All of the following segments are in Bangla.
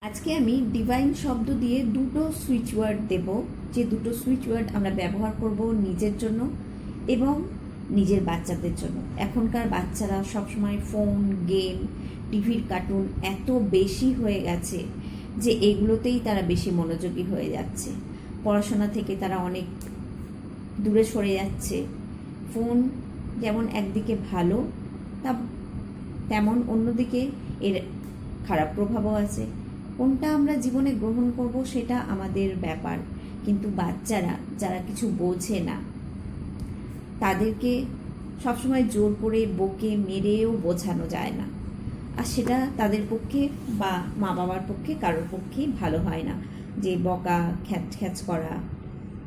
আজকে আমি ডিভাইন শব্দ দিয়ে দুটো সুইচ ওয়ার্ড দেব, যে দুটো সুইচ ওয়ার্ড আমরা ব্যবহার করব নিজের জন্য এবং নিজের বাচ্চাদের জন্য। এখনকার বাচ্চারা সবসময় ফোন, গেম, টিভির কার্টুন এত বেশি হয়ে গেছে যে এগুলোতেই তারা বেশি মনোযোগী হয়ে যাচ্ছে। পড়াশোনা থেকে তারা অনেক দূরে সরে যাচ্ছে। ফোন যেমন একদিকে ভালো, তেমন অন্যদিকে এর খারাপ প্রভাবও আছে। কোনটা আমরা জীবনে গ্রহণ করব সেটা আমাদের ব্যাপার, কিন্তু বাচ্চারা যারা কিছু বোঝে না তাদেরকে সবসময় জোর করে বকে মেরেও বোঝানো যায় না, আর সেটা তাদের পক্ষে বা মা বাবার পক্ষে কারোর পক্ষেই ভালো হয় না, যে বকা খ্যাচ করা।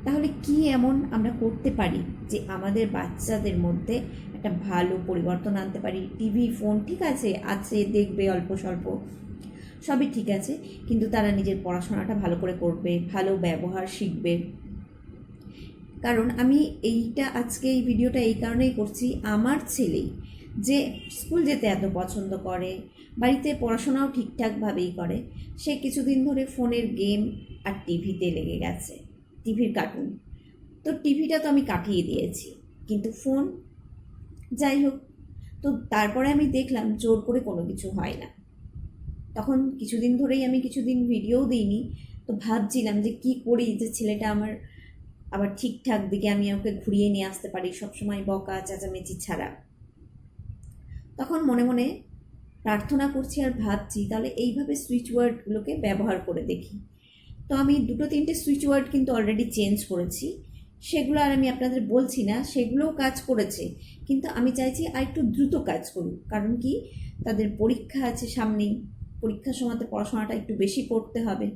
তাহলে কি এমন আমরা করতে পারি যে আমাদের বাচ্চাদের মধ্যে একটা ভালো পরিবর্তন আনতে পারি? টিভি, ফোন ঠিক আছে দেখবে অল্প স্বল্প, সবই ঠিক আছে, কিন্তু তারা নিজের পড়াশোনাটা ভালো করে করবে, ভালো ব্যবহার শিখবে। কারণ আমি আজকে এই ভিডিওটা এই কারণেই করছি, আমার ছেলে যে স্কুল যেতে এত পছন্দ করে, বাড়িতে পড়াশোনাও ঠিকঠাকভাবেই করে, সে কিছুদিন ধরে ফোনের গেম আর টিভিতে লেগে গেছে, টিভির কার্টুন। তো টিভিটা তো আমি কাটিয়ে দিয়েছি, কিন্তু ফোন যাই হোক। তো তারপরে আমি দেখলাম জোর করে কোনো কিছু হয় না। তখন কিছুদিন ধরেই আমি কিছুদিন ভিডিওও দিইনি, তো ভাবছিলাম যে কি করি যে ছেলেটা আমার আবার ঠিকঠাক দিকে আমি ওকে ঘুরিয়ে নিয়ে আসতে পারি, সবসময় বকা চেঁচামেচি ছাড়া। তখন মনে মনে প্রার্থনা করছি আর ভাবছি তাহলে এইভাবে সুইচ ওয়ার্ডগুলোকে ব্যবহার করে দেখি। তো আমি দুটো তিনটে সুইচ ওয়ার্ড কিন্তু অলরেডি চেঞ্জ করেছি, সেগুলো আর আমি আপনাদের বলছি না, সেগুলোও কাজ করেছে, কিন্তু আমি চাইছি আর একটু দ্রুত কাজ করুক। কারণ কি, তাদের পরীক্ষা আছে সামনেই, পরীক্ষার সময়তে পড়াশোনাটা একটু বেশি করতে হবে।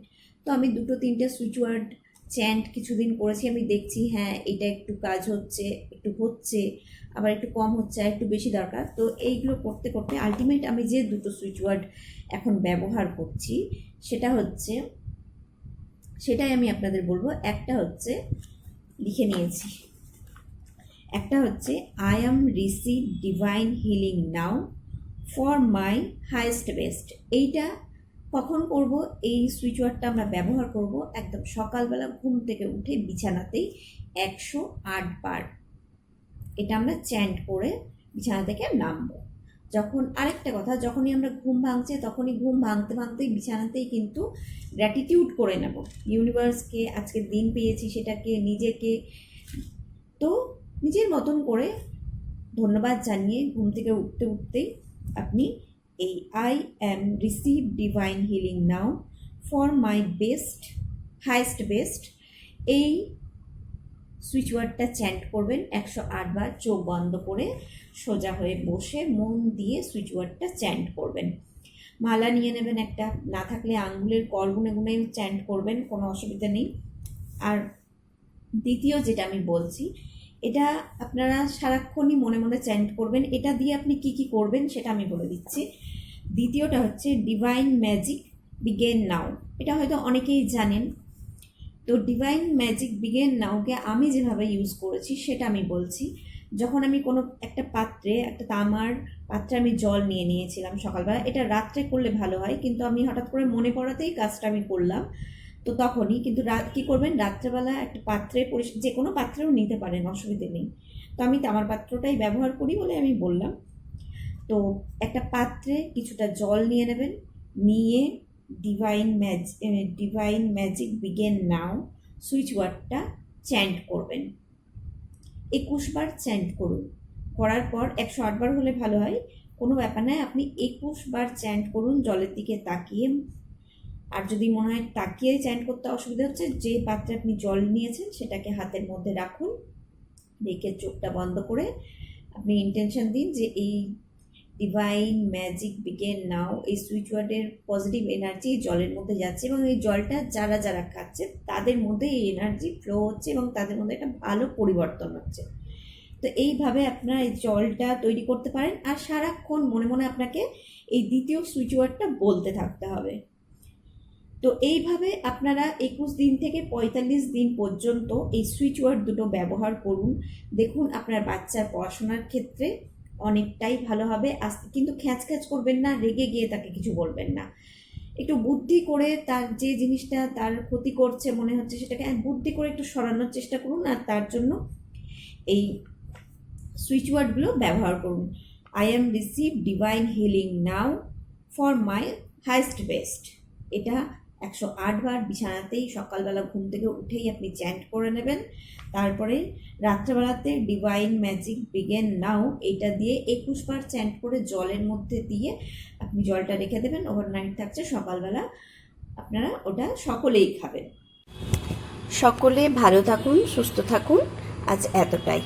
তো আমি দুটো তিনটে সুইচ ওয়ার্ড চ্যান্ট কিছুদিন করেছি, আমি দেখছি হ্যাঁ এটা একটু কাজ হচ্ছে, একটু হচ্ছে, আবার একটু কম হচ্ছে, আর একটু বেশি দরকার। তো এইগুলো করতে করতে আলটিমেট আমি যে দুটো সুইচ ওয়ার্ড এখন ব্যবহার করছি সেটাই আমি আপনাদের বলবো। একটা হচ্ছে, লিখে নিয়েছি, একটা হচ্ছে I am receive divine healing now for my highest best. এইটা কখন করব? এই সুইচ ওয়ার্ডটা আমরা ব্যবহার করব একদম সকালবেলা ঘুম থেকে উঠে বিছানাতেই 108 বার। এটা আমরা চ্যান্ট করে বিছানা থেকে নামবো। আরেকটা কথা, যখনই আমরা ঘুম ভাঙছে তখনই ঘুম ভাঙতে ভাঙতেই বিছানাতেই কিন্তু গ্র্যাটিটিউড করে নেব ইউনিভার্সকে, আজকের দিন পেয়েছি সেটাকে, নিজেকে। তো নিজের মতন করে ধন্যবাদ জানিয়ে ঘুম থেকে উঠতে উঠতেই আপনি এই I am receive divine healing now for my best highest best এই সুইচ ওয়ার্ডটা চ্যান্ট করবেন 108 বার, চোখ বন্ধ করে সোজা হয়ে বসে মন দিয়ে সুইচ ওয়ার্ডটা চ্যান্ট করবেন। মালা নিয়ে নেবেন একটা, না থাকলে আঙ্গুলের কর গুনে গুনে চ্যান্ট করবেন, কোনো অসুবিধা নেই। আর দ্বিতীয় যেটা আমি বলছি, এটা আপনারা সারাক্ষণই মনে মনে চ্যান্ট করবেন। এটা দিয়ে আপনি কি কি করবেন সেটা আমি বলে দিচ্ছি। দ্বিতীয়টা হচ্ছে ডিভাইন ম্যাজিক বিগেন নাও। এটা হয়তো অনেকেই জানেন। তো ডিভাইন ম্যাজিক বিগেন নাওকে আমি যেভাবে ইউজ করেছি সেটা আমি বলছি। যখন আমি কোনো একটা পাত্রে, একটা তামার পাত্রে আমি জল নিয়ে নিয়েছিলাম সকালবেলা, এটা রাত্রে করলে ভালো হয়, কিন্তু আমি হঠাৎ করে মনে পড়াতেই কাজটা আমি করলাম। তো তখনই কিন্তু কী করবেন, রাত্রেবেলা একটা পাত্রে, যে কোনো পাত্রেও নিতে পারেন, অসুবিধে নেই। তো আমি তামার পাত্রটাই ব্যবহার করি বলে আমি বললাম। তো একটা পাত্রে কিছুটা জল নিয়ে নেবেন, নিয়ে ডিভাইন ম্যাজিক বিগেন নাও সুইচ ওয়ার্ডটা চ্যান্ট করবেন। 21 বার চ্যান্ট করুন। করার পর 108 বার হলে ভালো হয়, কোনো ব্যাপার নয়, আপনি 21 বার চ্যান্ট করুন জলের দিকে তাকিয়ে। আর যদি মনে হয় তাকিয়ে চ্যান্ট করতে অসুবিধা হচ্ছে, যে পাত্রে আপনি জল নিয়েছেন সেটাকে হাতের মধ্যে রাখুন, রেখে চোখটা বন্ধ করে আপনি ইন্টেনশন দিন যে এই ডিভাইন ম্যাজিক বিগেন নাও এই সুইচ ওয়ার্ডের পজিটিভ এনার্জি জলের মধ্যে যাচ্ছে, এবং এই জলটা যারা যারা খাচ্ছে তাদের মধ্যে এই এনার্জি ফ্লো হচ্ছে এবং তাদের মধ্যে একটা ভালো পরিবর্তন হচ্ছে। তো এইভাবে আপনারা এই জলটা তৈরি করতে পারেন, আর সারাক্ষণ মনে মনে আপনাকে এই দ্বিতীয় সুইচ ওয়ার্ডটা বলতে থাকতে হবে। তো এইভাবে আপনারা 21 দিন থেকে 45 দিন পর্যন্ত এই সুইচ ওয়ার্ড দুটো ব্যবহার করুন। দেখুন আপনার বাচ্চার পড়াশোনার ক্ষেত্রে অনেকটাই ভালো হবে। কিন্তু খ্যাচ করবেন না, রেগে গিয়ে তাকে কিছু বলবেন না। একটু বুদ্ধি করে তার যে জিনিসটা তার ক্ষতি করছে মনে হচ্ছে সেটাকে বুদ্ধি করে একটু সরানোর চেষ্টা করুন, আর তার জন্য এই সুইচ ওয়ার্ডগুলো ব্যবহার করুন। I am receive divine healing now for my highest best. এটা 108 বার বিছানাতেই সকালবেলা ঘুম থেকে উঠেই আপনি চ্যান্ট করে নেবেন। তারপরে রাত্রেবেলাতে ডিভাইন ম্যাজিক বিগেন নাও এটা দিয়ে 21 বার চ্যান্ট করে জলের মধ্যে দিয়ে আপনি জলটা রেখে দেবেন, ওভারনাইট থাকছে, সকালবেলা আপনারা ওটা সকলেই খাবেন। সকলে ভালো থাকুন, সুস্থ থাকুন, আজ এতটাই।